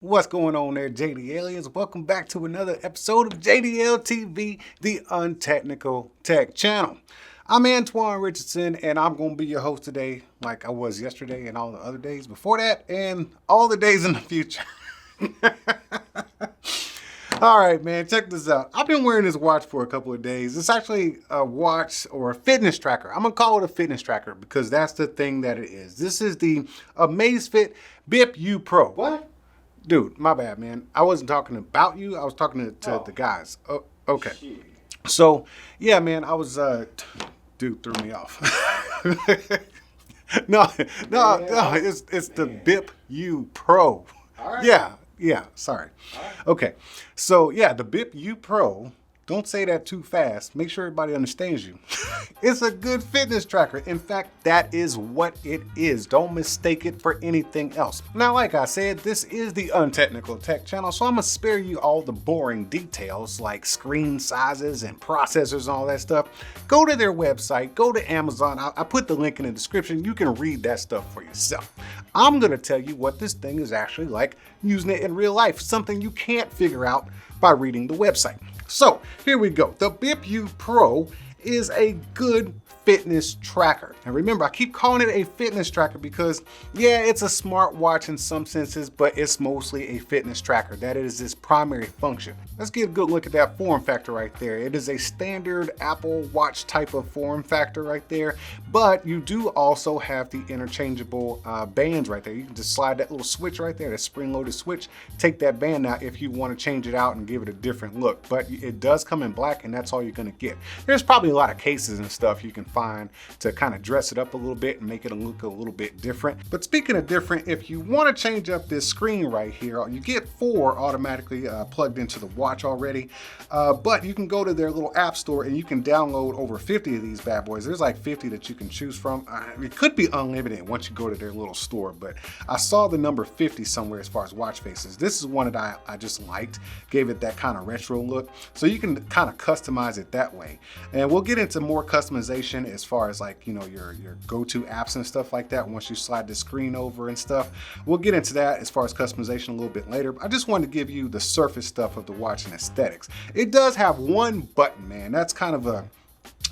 What's going on there, JD Aliens? Welcome back to another episode of JDL TV, the Untechnical Tech Channel. I'm Antoine Richardson, and I'm going to be your host today, like I was yesterday and all the other days before that, and all the days in the future. All right, man, check this out. I've been wearing this watch for a couple of days. It's actually a watch or a fitness tracker. I'm going to call it a fitness tracker because that's the thing that it is. This is the Amazfit Bip U Pro. What? Dude, my bad, man. I wasn't talking about you. I was talking to the guys. Oh, okay. Shit. So, yeah, man, I was, dude threw me off. No, it's the Bip U Pro. All right. Yeah, sorry. All right. Okay, so, yeah, the Bip U Pro. Don't say that too fast. Make sure everybody understands you. It's a good fitness tracker. In fact, that is what it is. Don't mistake it for anything else. Now, like I said, this is the Untechnical Tech Channel, so I'm gonna spare you all the boring details like screen sizes and processors and all that stuff. Go to their website, go to Amazon. I put the link in the description. You can read that stuff for yourself. I'm gonna tell you what this thing is actually like using it in real life, something you can't figure out by reading the website. So here we go. The Bip U Pro is a good fitness tracker. And remember, I keep calling it a fitness tracker because, yeah, it's a smartwatch in some senses, but it's mostly a fitness tracker. That is its primary function. Let's get a good look at that form factor right there. It is a standard Apple Watch type of form factor right there, but you do also have the interchangeable bands right there. You can just slide that little switch right there, that spring-loaded switch, take that band out if you want to change it out and give it a different look. But it does come in black, and that's all you're going to get. There's probably a lot of cases and stuff you can find to kind of dress it up a little bit and make it look a little bit different. But speaking of different, if you want to change up this screen right here, you get 4 automatically plugged into the watch already, but you can go to their little app store and you can download over 50 of these bad boys. There's like 50 that you can choose from. It could be unlimited once you go to their little store, but I saw the number 50 somewhere as far as watch faces. This is one that I just liked, gave it that kind of retro look, so you can kind of customize it that way. And we'll get into more customization as far as, like, you know, your go-to apps and stuff like that once you slide the screen over and stuff. We'll get into that as far as customization a little bit later. I just wanted to give you the surface stuff of the watch and aesthetics. It does have one button, man. That's kind of a,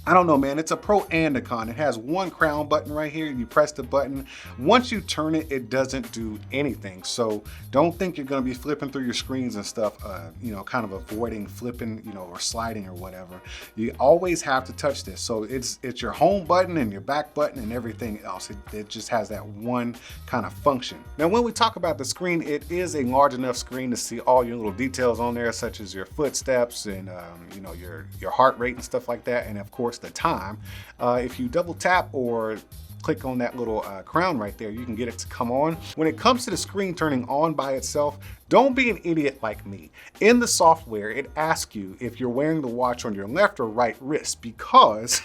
I don't know, man. It's a pro and a con. It has one crown button right here. You press the button. Once you turn it, it doesn't do anything. So don't think you're going to be flipping through your screens and stuff, you know, kind of avoiding flipping, you know, or sliding or whatever. You always have to touch this. So it's your home button and your back button and everything else. It just has that one kind of function. Now, when we talk about the screen, it is a large enough screen to see all your little details on there, such as your footsteps and, you know, your heart rate and stuff like that. And of course, the time. If you double tap or click on that little crown right there, you can get it to come on. When it comes to the screen turning on by itself, don't be an idiot like me. In the software, it asks you if you're wearing the watch on your left or right wrist because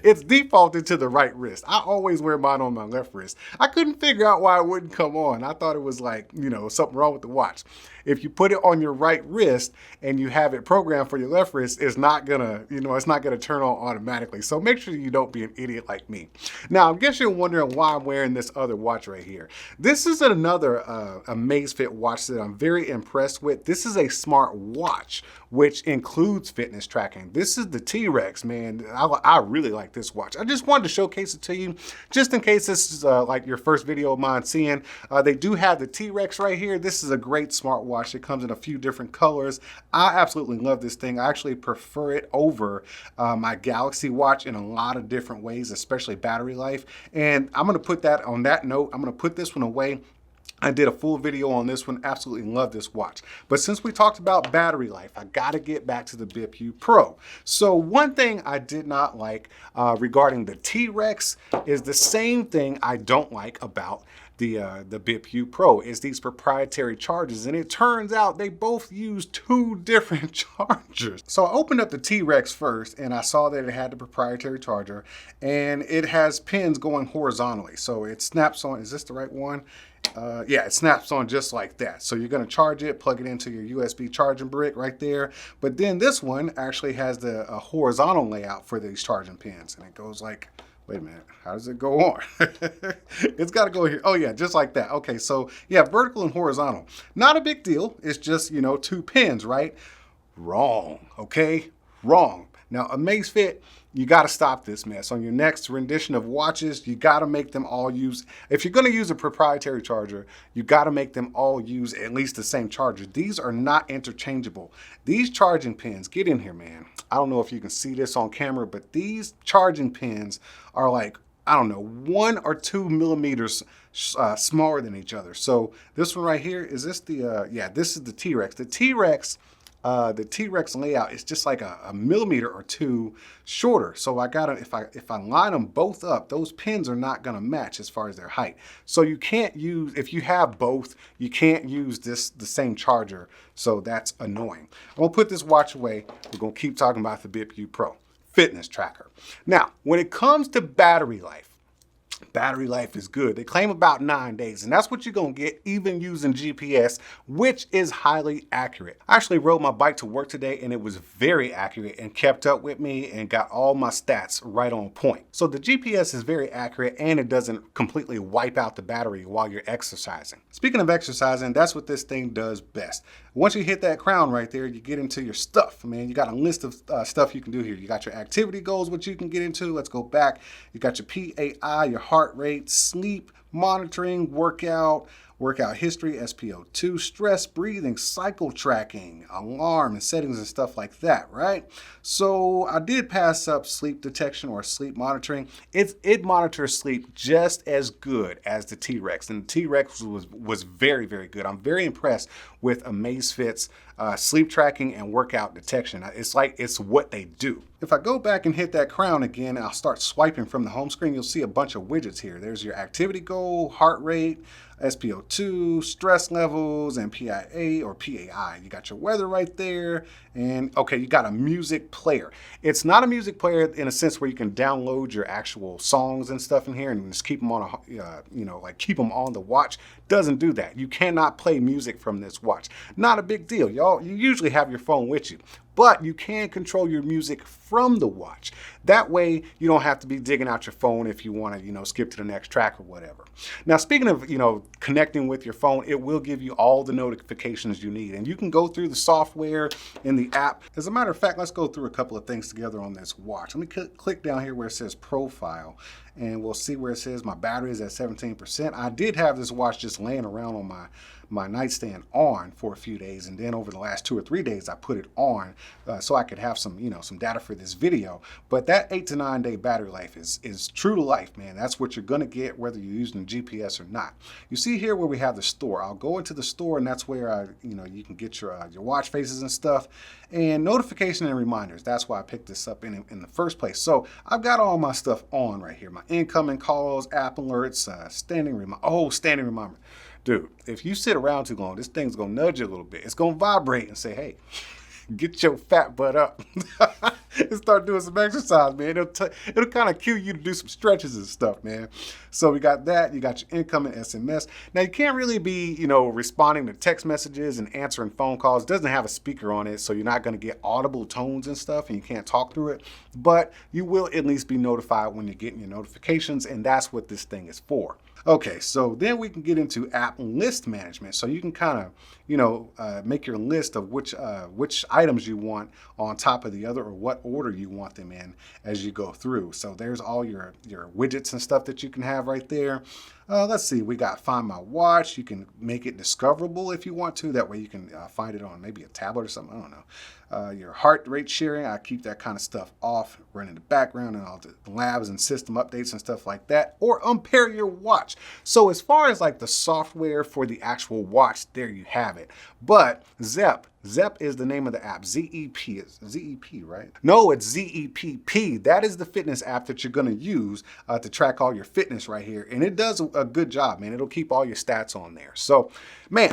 it's defaulted to the right wrist. I always wear mine on my left wrist. I couldn't figure out why it wouldn't come on. I thought it was like, you know, something wrong with the watch. If you put it on your right wrist and you have it programmed for your left wrist, it's not gonna, you know, it's not gonna turn on automatically. So make sure you don't be an idiot like me. Now, I guess you're wondering why I'm wearing this other watch right here. This is another Amazfit watch that I'm very impressed with. This is a smart watch, which includes fitness tracking. This is the T-Rex, man. I really like this watch. I just wanted to showcase it to you, just in case this is like your first video of mine seeing. They do have the T-Rex right here. This is a great smart watch. It comes in a few different colors. I absolutely love this thing. I actually prefer it over my Galaxy watch in a lot of different ways, especially battery life. And I'm gonna put that on that note. I'm gonna put this one away. I did a full video on this one. Absolutely love this watch. But since we talked about battery life, I gotta get back to the Bip U Pro. So one thing I did not like regarding the T-Rex is the same thing I don't like about the Bip U Pro is these proprietary charges. And it turns out they both use 2 different chargers. So I opened up the T-Rex first and I saw that it had the proprietary charger and it has pins going horizontally. So it snaps on, is this the right one? Yeah, it snaps on just like that. So you're going to charge it, plug it into your USB charging brick right there. But then this one actually has the horizontal layout for these charging pins, and it goes like Wait a minute, how does it go on? It's got to go here. Oh yeah, just like that. Okay, so yeah, vertical and horizontal. Not a big deal. It's just, you know, 2 pins, right? Wrong, okay? Wrong. Now, Amazfit, you got to stop this mess. On your next rendition of watches, you got to make them all use, if you're going to use a proprietary charger, you got to make them all use at least the same charger. These are not interchangeable. These charging pins, get in here, man. I don't know if you can see this on camera, but these charging pins are like, I don't know, 1 or 2 millimeters smaller than each other. So this one right here, is this the, yeah, this is the T-Rex. The T-Rex layout is just like a millimeter or 2 shorter. So I gotta, if I line them both up, those pins are not gonna match as far as their height. So you can't use, if you have both, you can't use the same charger. So that's annoying. I'm gonna put this watch away. We're gonna keep talking about the Bip U Pro fitness tracker. Now, when it comes to battery life is good. They claim about 9 days, and that's what you're gonna get even using GPS, which is highly accurate. I actually rode my bike to work today and it was very accurate and kept up with me and got all my stats right on point. So the GPS is very accurate and it doesn't completely wipe out the battery while you're exercising. Speaking of exercising, that's what this thing does best. Once you hit that crown right there, you get into your stuff, man. You got a list of stuff you can do here. You got your activity goals, which you can get into. Let's go back. You got your PAI, your heart rate, sleep, monitoring, workout history, SpO2, stress, breathing, cycle tracking, alarm and settings and stuff like that, right? So I did pass up sleep detection or sleep monitoring. It monitors sleep just as good as the T-Rex, and the T-Rex was very, very good. I'm very impressed with Amazfit's sleep tracking and workout detection. It's like, it's what they do. If I go back and hit that crown again, I'll start swiping from the home screen, you'll see a bunch of widgets here. There's your activity goal, heart rate, SpO2, stress levels, and PIA or PAI. You got your weather right there. And okay, you got a music player. It's not a music player in a sense where you can download your actual songs and stuff in here and just keep them on like keep them on the watch. Doesn't do that. You cannot play music from this watch. Not a big deal, y'all. You usually have your phone with you, but you can control your music from the watch. That way you don't have to be digging out your phone if you want to, skip to the next track or whatever. Now, speaking of, connecting with your phone, it will give you all the notifications you need, and you can go through the software in the app. As a matter of fact, let's go through a couple of things together on this watch. Let me click down here where it says profile, and we'll see where it says my battery is at 17%. I did have this watch just laying around on my nightstand on for a few days, and then over the last 2 or 3 days I put it on so I could have some some data for this video. But that 8 to 9 day battery life is true to life, man. That's what you're gonna get whether you're using GPS or not. You see here where we have the store. I'll go into the store, and that's where you can get your watch faces and stuff, and notification and reminders. That's why I picked this up in the first place. So I've got all my stuff on right here. My incoming calls, app alerts, standing reminder. Dude, if you sit around too long, this thing's gonna nudge you a little bit. It's gonna vibrate and say, hey, get your fat butt up and start doing some exercise, man. It'll kind of cue you to do some stretches and stuff, man. So we got that. You got your incoming SMS. Now, you can't really be, responding to text messages and answering phone calls. It doesn't have a speaker on it, so you're not going to get audible tones and stuff, and you can't talk through it. But you will at least be notified when you're getting your notifications, and that's what this thing is for. Okay, so then we can get into app list management. So you can kind of, make your list of which items you want on top of the other, or what order you want them in as you go through. So there's all your widgets and stuff that you can have right there. Let's see, we got Find My Watch. You can make it discoverable if you want to. That way you can find it on maybe a tablet or something. I don't know. Your heart rate sharing, I keep that kind of stuff off, run in the background, and all the labs and system updates and stuff like that. Or unpair your watch. So as far as like the software for the actual watch, there you have it. But Zepp is the name of the app. ZEP is ZEP, right? No, it's ZEPP. That is the fitness app that you're going to use to track all your fitness right here. And it does a good job, man. It'll keep all your stats on there. So, man,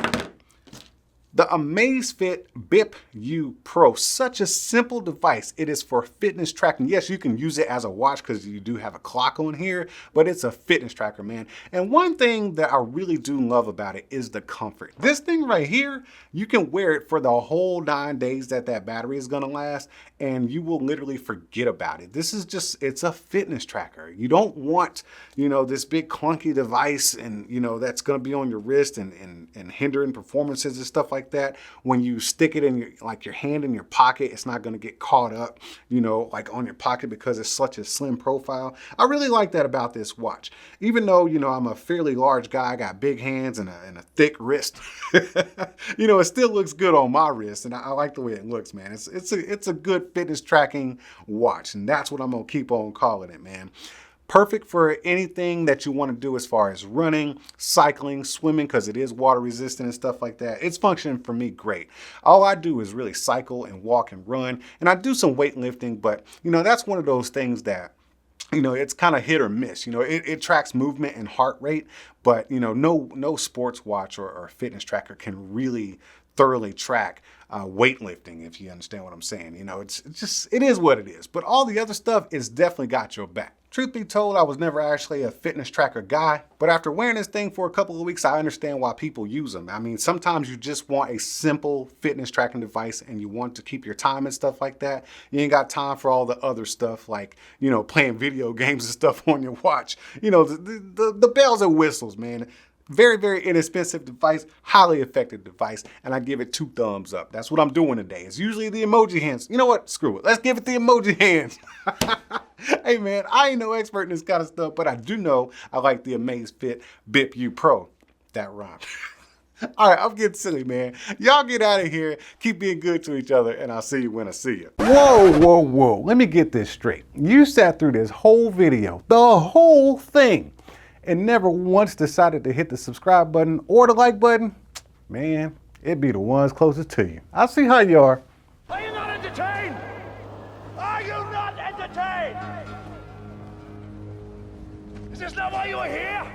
The Amazfit Bip U Pro, such a simple device. It is for fitness tracking. Yes, you can use it as a watch because you do have a clock on here, but it's a fitness tracker, man. And one thing that I really do love about it is the comfort. This thing right here, you can wear it for the whole 9 days that battery is gonna last, and you will literally forget about it. This is just, it's a fitness tracker. You don't want, this big clunky device and, that's gonna be on your wrist and hindering performances and stuff like that. When you stick it in your hand in your pocket, it's not going to get caught up, like on your pocket because it's such a slim profile. I really like that about this watch. Even though, I'm a fairly large guy, I got big hands and a thick wrist, it still looks good on my wrist, and I like the way it looks, man. It's a good fitness tracking watch, and that's what I'm going to keep on calling it, man. Perfect for anything that you want to do as far as running, cycling, swimming, because it is water resistant and stuff like that. It's functioning for me great. All I do is really cycle and walk and run, and I do some weightlifting, but that's one of those things that it's kind of hit or miss. It tracks movement and heart rate, but no sports watch or fitness tracker can really thoroughly track weightlifting, if you understand what I'm saying. It is what it is. But all the other stuff is definitely got your back. Truth be told, I was never actually a fitness tracker guy, but after wearing this thing for a couple of weeks, I understand why people use them. I mean, sometimes you just want a simple fitness tracking device and you want to keep your time and stuff like that. You ain't got time for all the other stuff like, playing video games and stuff on your watch. The bells and whistles, man. Very, very inexpensive device, highly effective device, and I give it 2 thumbs up. That's what I'm doing today. It's usually the emoji hands. You know what? Screw it. Let's give it the emoji hands. Hey, man, I ain't no expert in this kind of stuff, but I do know I like the Amazfit Bip U Pro. That rhymed. All right, I'm getting silly, man. Y'all get out of here. Keep being good to each other, and I'll see you when I see you. Whoa. Let me get this straight. You sat through this whole video, the whole thing, and never once decided to hit the subscribe button or the like button? Man, it'd be the ones closest to you. I'll see how you are. Are you not entertained? Are you not entertained? Is this not why you are here?